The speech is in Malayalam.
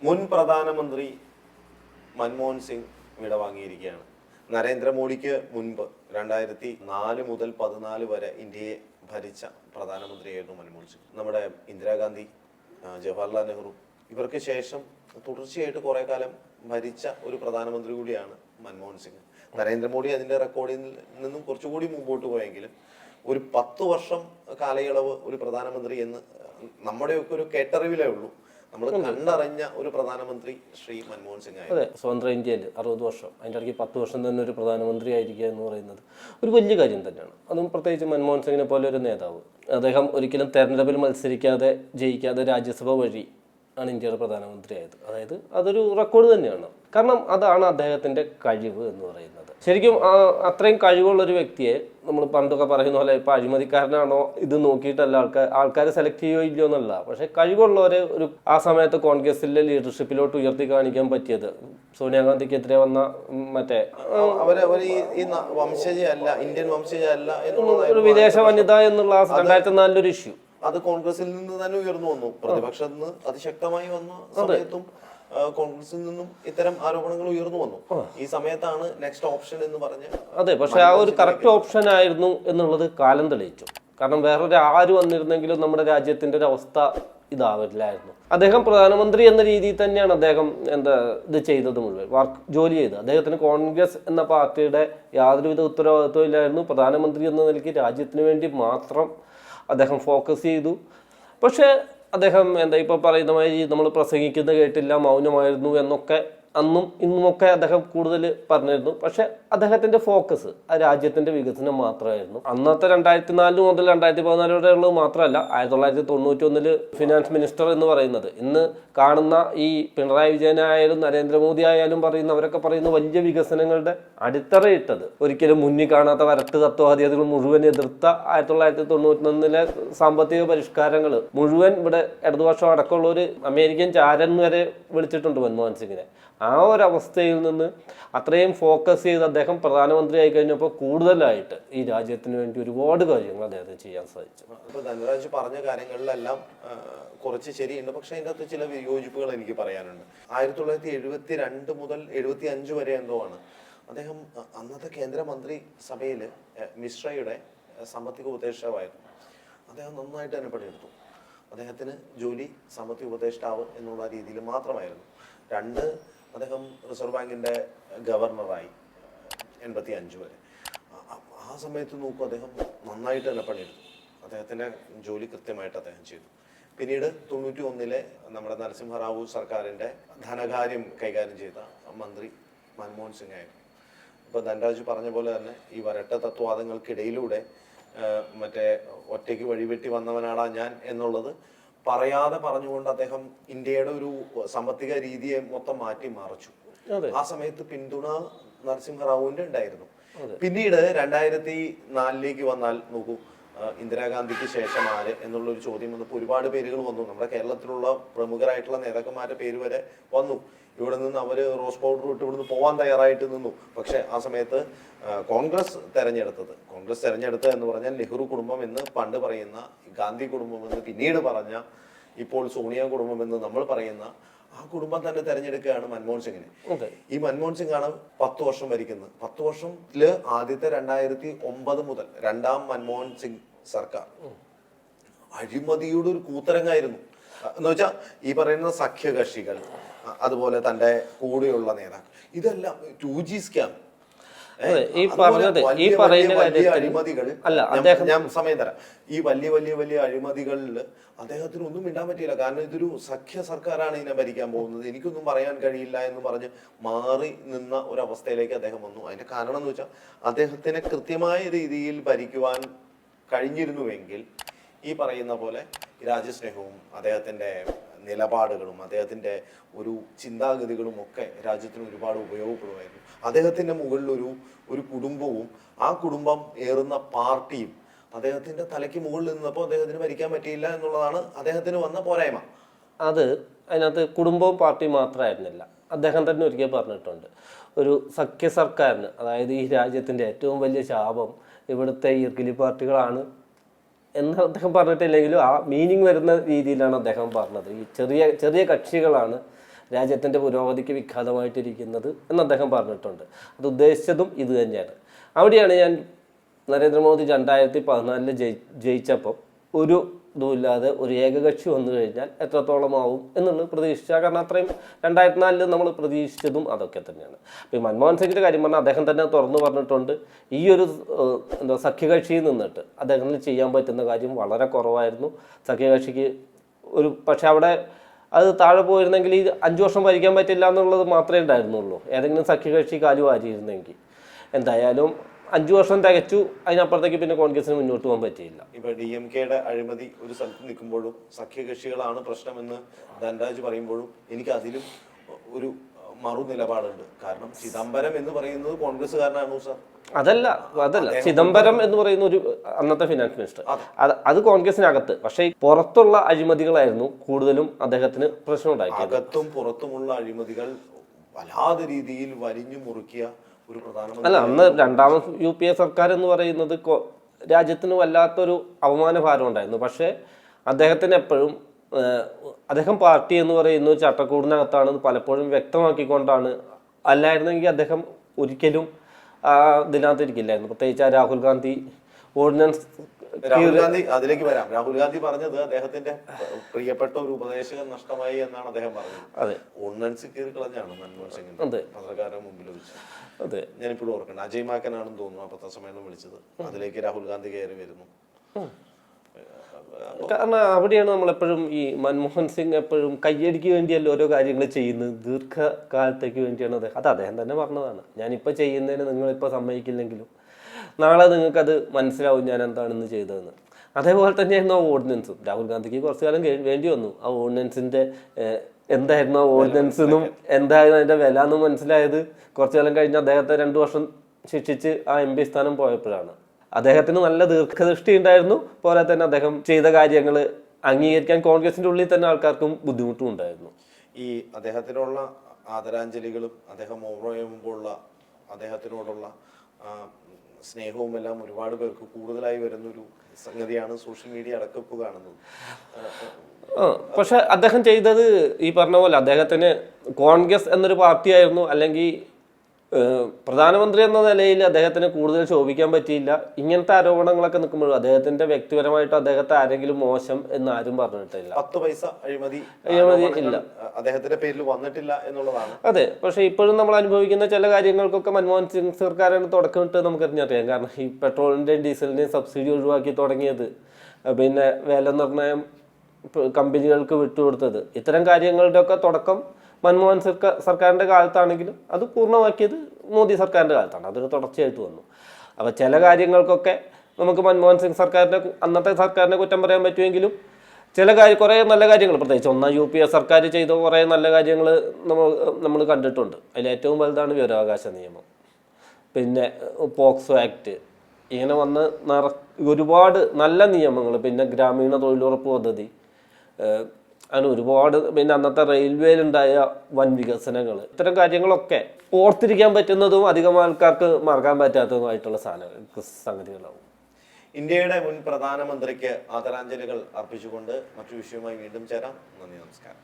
മുൻ പ്രധാനമന്ത്രി മൻമോഹൻ സിംഗ് വിടവാങ്ങിയിരിക്കുകയാണ്. നരേന്ദ്രമോദിക്ക് മുൻപ് 2004 മുതൽ 2014 വരെ ഇന്ത്യയെ ഭരിച്ച പ്രധാനമന്ത്രിയായിരുന്നു മൻമോഹൻ സിംഗ്. നമ്മുടെ ഇന്ദിരാഗാന്ധി, ജവഹർലാൽ നെഹ്റു ഇവർക്ക് ശേഷം തുടർച്ചയായിട്ട് കുറെ കാലം ഭരിച്ച ഒരു പ്രധാനമന്ത്രി കൂടിയാണ് മൻമോഹൻ സിംഗ്. നരേന്ദ്രമോദി അതിന്റെ റെക്കോർഡിൽ നിന്നും കുറച്ചുകൂടി മുമ്പോട്ട് പോയെങ്കിലും ഒരു 10 വർഷം കാലയളവ് ഒരു പ്രധാനമന്ത്രി എന്ന് നമ്മുടെയൊക്കെ ഒരു കേട്ടറിവിലേ ഉള്ളൂ. നമ്മൾ കണ്ടറിഞ്ഞ ഒരു പ്രധാനമന്ത്രി ശ്രീ മൻമോഹൻ സിംഗ് ആയിരുന്നു. അതെ, സ്വതന്ത്ര ഇന്ത്യയിൽ 60 വർഷം, അതിൻ്റെ ഇടയ്ക്ക് 10 വർഷം തന്നെ ഒരു പ്രധാനമന്ത്രി ആയിരിക്കുക എന്ന് പറയുന്നത് ഒരു വലിയ കാര്യം തന്നെയാണ്. അതും പ്രത്യേകിച്ച് മൻമോഹൻ സിംഗിനെ പോലെ ഒരു നേതാവ്. അദ്ദേഹം ഒരിക്കലും തെരഞ്ഞെടുപ്പിൽ മത്സരിക്കാതെ ജയിക്കാതെ രാജ്യസഭ വഴി ആണ് ഇന്ത്യയുടെ പ്രധാനമന്ത്രിയായത്. അതായത് അതൊരു റെക്കോർഡ് തന്നെയാണ്. കാരണം അതാണ് അദ്ദേഹത്തിൻ്റെ കഴിവ് എന്ന് പറയുന്നത്. ശരിക്കും അത്രയും കഴിവുള്ള ഒരു വ്യക്തിയെ നമ്മൾ പണ്ടൊക്കെ പറയുന്ന പോലെ ഇപ്പം അഴിമതിക്കാരനാണോ ഇത് നോക്കിയിട്ടല്ല ആൾക്കാർ സെലക്ട് ചെയ്യുകയോ ഇല്ലയോ എന്നല്ല, പക്ഷെ കഴിവുള്ളവരെ ഒരു ആ സമയത്ത് കോൺഗ്രസിലെ ലീഡർഷിപ്പിലോട്ട് ഉയർത്തി കാണിക്കാൻ പറ്റിയത് സോണിയാഗാന്ധിക്കെതിരെ വന്ന മറ്റേ ഇന്ത്യൻ വംശജയല്ല ഒരു വിദേശ വനിത എന്നുള്ള 2004 ഒരു ഇഷ്യൂ അത് കോൺഗ്രസിൽ നിന്ന് തന്നെ ഉയർന്നു വന്നു. പ്രതിപക്ഷത്ത് നിന്ന് അതിശക്തമായി വന്ന സമയത്തും കോൺഗ്രസിൽ നിന്നും ഇത്തരം ആരോപണങ്ങൾ ഉയർന്നു വന്നു. ഈ സമയത്താണ് നെക്സ്റ്റ് ഓപ്ഷൻ എന്ന് പറഞ്ഞ്. അതെ, പക്ഷെ ആ ഒരു കറക്റ്റ് ഓപ്ഷൻ ആയിരുന്നു എന്നുള്ളത് കാലം തെളിയിച്ചു. കാരണം വേറൊരു ആര് വന്നിരുന്നെങ്കിലും നമ്മുടെ രാജ്യത്തിന്റെ ഒരു അവസ്ഥ ഇതാവില്ലായിരുന്നു. അദ്ദേഹം പ്രധാനമന്ത്രി എന്ന രീതിയിൽ തന്നെയാണ് അദ്ദേഹം ഇത് ചെയ്തത്, മുഴുവൻ ജോലി ചെയ്തത്. അദ്ദേഹത്തിന് കോൺഗ്രസ് എന്ന പാർട്ടിയുടെ യാതൊരുവിധ ഉത്തരവാദിത്വം ഇല്ലായിരുന്നു. പ്രധാനമന്ത്രി എന്ന നിലയ്ക്ക് രാജ്യത്തിന് വേണ്ടി മാത്രം അദ്ദേഹം ഫോക്കസ് ചെയ്തു. പക്ഷേ അദ്ദേഹം ഇപ്പോൾ പറയുന്ന മാതിരി നമ്മൾ പ്രസംഗിക്കുന്ന കേട്ടില്ല, മൗനമായിരുന്നു എന്നൊക്കെ അന്നും ഇന്നുമൊക്കെ അദ്ദേഹം കൂടുതൽ പറഞ്ഞിരുന്നു. പക്ഷെ അദ്ദേഹത്തിന്റെ ഫോക്കസ് ആ രാജ്യത്തിന്റെ വികസനം മാത്രമായിരുന്നു. അന്നത്തെ 2004 മുതൽ 2014 വരെ ഉള്ളത് മാത്രമല്ല, 1991 ഫിനാൻസ് മിനിസ്റ്റർ എന്ന് പറയുന്നത് ഇന്ന് കാണുന്ന ഈ പിണറായി വിജയനായാലും നരേന്ദ്രമോദി ആയാലും അവരൊക്കെ പറയുന്ന വലിയ വികസനങ്ങളുടെ അടിത്തറയിട്ടത് ഒരിക്കലും മുന്നിൽ കാണാത്ത വരട്ട് തത്വവാദികൾ മുഴുവൻ എതിർത്ത 1991 സാമ്പത്തിക പരിഷ്കാരങ്ങൾ മുഴുവൻ ഇവിടെ ഇടതുപക്ഷം അടക്കമുള്ള ഒരു അമേരിക്കൻ ചാരൻ വരെ വിളിച്ചിട്ടുണ്ട് മൻമോഹൻ സിംഗിനെ. ആ ഒരവസ്ഥയിൽ നിന്ന് അത്രയും ഫോക്കസ് ചെയ്ത് അദ്ദേഹം പ്രധാനമന്ത്രി ആയി കഴിഞ്ഞപ്പോൾ കൂടുതലായിട്ട് ഈ രാജ്യത്തിന് വേണ്ടി ഒരുപാട് കാര്യങ്ങൾ അദ്ദേഹത്തിന് ചെയ്യാൻ സാധിച്ചു. ഇപ്പോൾ ധനരാജ് പറഞ്ഞ കാര്യങ്ങളിലെല്ലാം കുറച്ച് ശരിയുണ്ട്, പക്ഷെ അതിൻ്റെ അകത്ത് ചില വിയോജിപ്പുകൾ എനിക്ക് പറയാനുണ്ട്. 1972 മുതൽ 75 വരെ എന്തോ ആണ് അദ്ദേഹം അന്നത്തെ കേന്ദ്രമന്ത്രി സഭയിൽ മിശ്രയുടെ സാമ്പത്തിക ഉപദേഷ്ടാവായിരുന്നു. അദ്ദേഹം നന്നായിട്ട് തന്നെ പണിയെടുത്തു. അദ്ദേഹത്തിന് ജോലി സാമ്പത്തിക ഉപദേഷ്ടാവ് എന്നുള്ള രീതിയിൽ മാത്രമായിരുന്നു. 2 അദ്ദേഹം റിസർവ് ബാങ്കിന്റെ ഗവർണറായി 85 വരെ. ആ സമയത്ത് നോക്കും അദ്ദേഹം നന്നായിട്ട് തന്നെ പണിയെടുത്തു. അദ്ദേഹത്തിന്റെ ജോലി കൃത്യമായിട്ട് അദ്ദേഹം ചെയ്തു. പിന്നീട് 91 നമ്മുടെ നരസിംഹറാവു സർക്കാരിന്റെ ധനകാര്യം കൈകാര്യം ചെയ്ത മന്ത്രി മൻമോഹൻ സിംഗ് ആയിരുന്നു. ഇപ്പൊ ധനരാജ് പറഞ്ഞ പോലെ തന്നെ ഈ വരട്ട തത്വാദങ്ങൾക്കിടയിലൂടെ മറ്റേ ഒറ്റയ്ക്ക് വഴിവെട്ടി വന്നവനാടാ ഞാൻ എന്നുള്ളത് പറയാതെ പറഞ്ഞുകൊണ്ട് അദ്ദേഹം ഇന്ത്യയുടെ ഒരു സാമ്പത്തിക രീതിയെ മൊത്തം മാറ്റി മറിച്ചു. ആ സമയത്ത് പിന്തുണ നരസിംഹറാവുവിന്റെ ഉണ്ടായിരുന്നു. പിന്നീട് 2004 വന്നാൽ നോക്കൂ, ഇന്ദിരാഗാന്ധിക്ക് ശേഷം ആര് എന്നുള്ളൊരു ചോദ്യം വന്നപ്പോൾ ഒരുപാട് പേരുകൾ വന്നു. നമ്മുടെ കേരളത്തിലുള്ള പ്രമുഖരായിട്ടുള്ള നേതാക്കന്മാരുടെ പേര് വരെ വന്നു. ഇവിടെ നിന്ന് അവര് റോസ് പൗഡർ ഇട്ട് ഇവിടുന്ന് പോവാൻ തയ്യാറായിട്ട് നിന്നു. പക്ഷെ ആ സമയത്ത് കോൺഗ്രസ് തെരഞ്ഞെടുത്തത് എന്ന് പറഞ്ഞാൽ നെഹ്റു കുടുംബം എന്ന് പണ്ട് പറയുന്ന, ഗാന്ധി കുടുംബം എന്ന് പിന്നീട് പറഞ്ഞ, ഇപ്പോൾ സോണിയ കുടുംബം എന്ന് നമ്മൾ പറയുന്ന ആ കുടുംബം തന്നെ തെരഞ്ഞെടുക്കുകയാണ് മൻമോഹൻ സിംഗിനെ. ഈ മൻമോഹൻ സിംഗ് ആണ് 10 വർഷം ഭരിക്കുന്നത്. 10 വർഷത്തില് ആദ്യത്തെ 2009 മുതൽ രണ്ടാം മൻമോഹൻ സിംഗ് സർക്കാർ അഴിമതിയുടെ ഒരു കൂത്തരങ്ങായിരുന്നു. എന്ന് വെച്ചാൽ ഈ പറയുന്ന സഖ്യകക്ഷികൾ, അതുപോലെ തന്റെ കൂടെയുള്ള നേതാക്കൾ, ഇതെല്ലാം 2G സ്കാം, അഴിമതികൾ. ഞാൻ സമയം തരാം. ഈ വലിയ അഴിമതികളിൽ അദ്ദേഹത്തിന് ഒന്നും മിണ്ടാൻ പറ്റിയില്ല. കാരണം ഇതൊരു സഖ്യ സർക്കാരാണ് ഇതിനെ ഭരിക്കാൻ പോകുന്നത്, എനിക്കൊന്നും പറയാൻ കഴിയില്ല എന്ന് പറഞ്ഞ് മാറി നിന്ന ഒരവസ്ഥയിലേക്ക് അദ്ദേഹം വന്നു. അതിന്റെ കാരണം എന്ന് വെച്ചാൽ അദ്ദേഹത്തിനെ കൃത്യമായ രീതിയിൽ ഭരിക്കുവാൻ കഴിഞ്ഞിരുന്നുവെങ്കിൽ ഈ പറയുന്ന പോലെ രാജ്യസ്നേഹവും അദ്ദേഹത്തിന്റെ നിലപാടുകളും അദ്ദേഹത്തിന്റെ ഒരു ചിന്താഗതികളും ഒക്കെ രാജ്യത്തിന് ഒരുപാട് ഉപയോഗപ്പെടുമായിരുന്നു. അദ്ദേഹത്തിന്റെ മുകളിൽ ഒരു കുടുംബവും ആ കുടുംബം ഏറുന്ന പാർട്ടിയും അദ്ദേഹത്തിന്റെ തലയ്ക്ക് മുകളിൽ നിന്നപ്പോൾ അദ്ദേഹത്തിന് ഭരിക്കാൻ പറ്റിയില്ല എന്നുള്ളതാണ് അദ്ദേഹത്തിന് വന്ന പോരായ്മ. അതിനകത്ത് കുടുംബവും പാർട്ടിയും മാത്രമായിരുന്നില്ല. അദ്ദേഹം തന്നെ ഒരിക്കൽ പറഞ്ഞിട്ടുണ്ട്, ഒരു സഖ്യ സർക്കാരിന്, അതായത് ഈ രാജ്യത്തിന്റെ ഏറ്റവും വലിയ ശാപം ഇവിടുത്തെ ഈർക്കിലി പാർട്ടികളാണ് എന്ന് അദ്ദേഹം പറഞ്ഞിട്ടില്ലെങ്കിലും ആ മീനിങ് വരുന്ന രീതിയിലാണ് അദ്ദേഹം പറഞ്ഞത്. ഈ ചെറിയ കക്ഷികളാണ് രാജ്യത്തിൻ്റെ പുരോഗതിക്ക് വിഘാതമായിട്ടിരിക്കുന്നത് എന്ന് അദ്ദേഹം പറഞ്ഞിട്ടുണ്ട്. അത് ഉദ്ദേശിച്ചതും ഇത് തന്നെയാണ്. അവിടെയാണ് ഞാൻ നരേന്ദ്രമോദി 2014 ജയിച്ചപ്പോൾ ഒരു ഇതുമില്ലാതെ ഒരു ഏകകക്ഷി വന്നു കഴിഞ്ഞാൽ എത്രത്തോളം ആവും എന്നുള്ളത് പ്രതീക്ഷിച്ചാൽ, കാരണം അത്രയും 2004 നമ്മൾ പ്രതീക്ഷിച്ചതും അതൊക്കെ തന്നെയാണ്. അപ്പോൾ ഈ മൻമോഹൻ സിംഗിൻ്റെ കാര്യം പറഞ്ഞാൽ അദ്ദേഹം തന്നെ തുറന്നു പറഞ്ഞിട്ടുണ്ട്, ഈ ഒരു സഖ്യകക്ഷിയിൽ നിന്നിട്ട് അദ്ദേഹത്തിന് ചെയ്യാൻ പറ്റുന്ന കാര്യം വളരെ കുറവായിരുന്നു. സഖ്യകക്ഷിക്ക് പക്ഷെ അവിടെ അത് താഴെ പോയിരുന്നെങ്കിൽ ഈ 5 വർഷം ഭരിക്കാൻ പറ്റില്ല എന്നുള്ളത് മാത്രമേ ഉണ്ടായിരുന്നുള്ളൂ. ഏതെങ്കിലും സഖ്യകക്ഷി കാലു വാരിയിരുന്നെങ്കിൽ. എന്തായാലും 5 വർഷം തികച്ചു, അതിനപ്പുറത്തേക്ക് പിന്നെ കോൺഗ്രസിന് മുന്നോട്ട് പോകാൻ പറ്റിയില്ല. ഇപ്പൊ DMK-യുടെ അഴിമതി ഒരു സ്ഥലത്ത് നിൽക്കുമ്പോഴും സഖ്യകക്ഷികളാണ് പ്രശ്നമെന്ന് ധനരാജ് പറയുമ്പോഴും എനിക്ക് അതിലും ഒരു മറു നിലപാടുണ്ട്. കാരണം ചിദംബരം എന്ന് പറയുന്നത് കോൺഗ്രസ്സുകാരനാണോ സാർ? അതല്ല ചിദംബരം എന്ന് പറയുന്ന ഒരു അന്നത്തെ ഫിനാൻസ് മിനിസ്റ്റർ, അത് കോൺഗ്രസിനകത്ത്. പക്ഷേ പുറത്തുള്ള അഴിമതികളായിരുന്നു കൂടുതലും അദ്ദേഹത്തിന് പ്രശ്നം ഉണ്ടാക്കിയത്. അകത്തും പുറത്തുമുള്ള അഴിമതികൾ വല്ലാതെ രീതിയിൽ വരിഞ്ഞു മുറുക്കിയ ഒരു പ്രധാനമന്ത്രി. അല്ല, അന്ന് രണ്ടാമത് UPA സർക്കാർ എന്ന് പറയുന്നത് രാജ്യത്തിന് വല്ലാത്തൊരു അപമാനഭാരം ഉണ്ടായിരുന്നു. പക്ഷേ അദ്ദേഹത്തിന് എപ്പോഴും അദ്ദേഹം പാർട്ടി എന്ന് പറയുന്നത് ചട്ടക്കൂടിനകത്താണെന്ന് പലപ്പോഴും വ്യക്തമാക്കിക്കൊണ്ടാണ്. അല്ലായിരുന്നെങ്കിൽ അദ്ദേഹം ഒരിക്കലും ഇതിനകത്തിരിക്കില്ലായിരുന്നു. പ്രത്യേകിച്ച് രാഹുൽ ഗാന്ധി അതിലേക്ക് വരാം. രാഹുൽ ഗാന്ധി പറഞ്ഞത് അദ്ദേഹത്തിന്റെ പ്രിയപ്പെട്ട ഒരു ഉപദേശകൻ നഷ്ടമായി എന്നാണ് അദ്ദേഹം പറഞ്ഞത്. അതെ, ഓർഡിനൻസ് കീറി കളഞ്ഞാണ് മൻമോഹൻ സിംഗ് പത്രക്കാരുടെ മുമ്പിൽ വെച്ച്. അതെ, ഞാനിപ്പോഴും ഓർക്കണം. അജയ് മാക്കനാണെന്ന് തോന്നുന്നു ആ പത്രസമ്മേളനം വിളിച്ചത്. അതിലേക്ക് രാഹുൽ ഗാന്ധി കയറി വരുന്നു. കാരണം അവിടെയാണ് നമ്മളെപ്പോഴും ഈ മൻമോഹൻ സിംഗ് എപ്പോഴും കയ്യടിക്ക് വേണ്ടിയല്ല ഓരോ കാര്യങ്ങൾ ചെയ്യുന്നത്, ദീർഘകാലത്തേക്ക് വേണ്ടിയാണ് അദ്ദേഹം തന്നെ പറഞ്ഞതാണ്. ഞാനിപ്പോൾ ചെയ്യുന്നതിന് നിങ്ങളിപ്പോൾ സമ്മതിക്കില്ലെങ്കിലും നാളെ നിങ്ങൾക്കത് മനസ്സിലാവും ഞാൻ എന്താണെന്ന് ചെയ്തതെന്ന്. അതേപോലെ തന്നെയായിരുന്നു ആ ഓർഡിനൻസും. രാഹുൽ ഗാന്ധിക്ക് കുറച്ചു കാലം വേണ്ടി വന്നു ആ ഓർഡിനൻസിന്റെ എന്തായിരുന്നു ആ ഓർഡിനൻസ് എന്നും എന്തായിരുന്നു അതിന്റെ വില എന്നും മനസ്സിലായത് കുറച്ചു കാലം കഴിഞ്ഞ് അദ്ദേഹത്തെ 2 വർഷം ശിക്ഷിച്ച് ആ MP സ്ഥാനം പോയപ്പോഴാണ്. അദ്ദേഹത്തിന് നല്ല ദീർഘദൃഷ്ടി ഉണ്ടായിരുന്നു. പോലെ തന്നെ അദ്ദേഹം ചെയ്ത കാര്യങ്ങൾ അംഗീകരിക്കാൻ കോൺഗ്രസിന്റെ ഉള്ളിൽ തന്നെ ആൾക്കാർക്കും ബുദ്ധിമുട്ടും ഉണ്ടായിരുന്നു. ഈ അദ്ദേഹത്തിനുള്ള ആദരാഞ്ജലികളും അദ്ദേഹം ഓർമ്മയുമ്പോഴുള്ള അദ്ദേഹത്തിനോടുള്ള സ്നേഹവും എല്ലാം ഒരുപാട് പേർക്ക് കൂടുതലായി വരുന്നൊരു സംഗതിയാണ് സോഷ്യൽ മീഡിയ അടക്കം ഇപ്പോൾ കാണുന്നത്. പക്ഷെ അദ്ദേഹം ചെയ്തത് ഈ പറഞ്ഞ പോലെ അദ്ദേഹത്തിന് കോൺഗ്രസ് എന്നൊരു പാർട്ടിയായിരുന്നു, അല്ലെങ്കിൽ പ്രധാനമന്ത്രി എന്ന നിലയിൽ അദ്ദേഹത്തിന് കൂടുതൽ ശോഭിക്കാൻ പറ്റിയില്ല. ഇങ്ങനത്തെ ആരോപണങ്ങളൊക്കെ നിൽക്കുമ്പോഴും അദ്ദേഹത്തിന്റെ വ്യക്തിപരമായിട്ട് അദ്ദേഹത്തെ ആരെങ്കിലും മോശം എന്ന് ആരും പറഞ്ഞിട്ടില്ല. 10 പൈസ അഴിമതി ഇല്ല, അദ്ദേഹത്തിന്റെ പേരിൽ വന്നിട്ടില്ല എന്നുള്ളതാണ്. അതെ, പക്ഷെ ഇപ്പോഴും നമ്മൾ അനുഭവിക്കുന്ന ചില കാര്യങ്ങൾക്കൊക്കെ മൻമോഹൻ സിംഗ് സർക്കാരാണ് തുടക്കമിട്ട് നമുക്ക് അറിഞ്ഞറിയാം. കാരണം ഈ പെട്രോളിന്റെയും ഡീസലിന്റെയും സബ്സിഡി ഒഴിവാക്കി തുടങ്ങിയത്, പിന്നെ വില നിർണ്ണയം കമ്പനികൾക്ക് വിട്ടുകൊടുത്തത്, ഇത്തരം കാര്യങ്ങളുടെ ഒക്കെ തുടക്കം മൻമോഹൻ സർക്കാരിൻ്റെ കാലത്താണെങ്കിലും അത് പൂർണ്ണമാക്കിയത് മോദി സർക്കാരിൻ്റെ കാലത്താണ്. അതൊരു തുടർച്ചയായിട്ട് വന്നു. അപ്പോൾ ചില കാര്യങ്ങൾക്കൊക്കെ നമുക്ക് മൻമോഹൻ സിംഗ് അന്നത്തെ സർക്കാരിനെ കുറ്റം പറയാൻ പറ്റുമെങ്കിലും കുറേ നല്ല കാര്യങ്ങൾ, പ്രത്യേകിച്ച് UPA സർക്കാർ ചെയ്ത കുറേ നല്ല കാര്യങ്ങൾ നമ്മൾ കണ്ടിട്ടുണ്ട്. അതിലേറ്റവും വലുതാണ് വിവരാവകാശ നിയമം, പിന്നെ പോക്സോ ആക്ട്, ഇങ്ങനെ വന്ന് ഒരുപാട് നല്ല നിയമങ്ങൾ, പിന്നെ ഗ്രാമീണ തൊഴിലുറപ്പ് പദ്ധതി, അങ്ങനെ ഒരുപാട്, പിന്നെ അന്നത്തെ റെയിൽവേയിലുണ്ടായ വൻ വികസനങ്ങൾ, ഇത്തരം കാര്യങ്ങളൊക്കെ ഓർത്തിരിക്കാൻ പറ്റുന്നതും അധികം ആൾക്കാർക്ക് മറക്കാൻ പറ്റാത്തതുമായിട്ടുള്ള സംഗതികളാവും. ഇന്ത്യയുടെ മുൻ പ്രധാനമന്ത്രിക്ക് ആദരാഞ്ജലികൾ അർപ്പിച്ചുകൊണ്ട് മറ്റു വിഷയവുമായി വീണ്ടും ചേരാം. നന്ദി, നമസ്കാരം.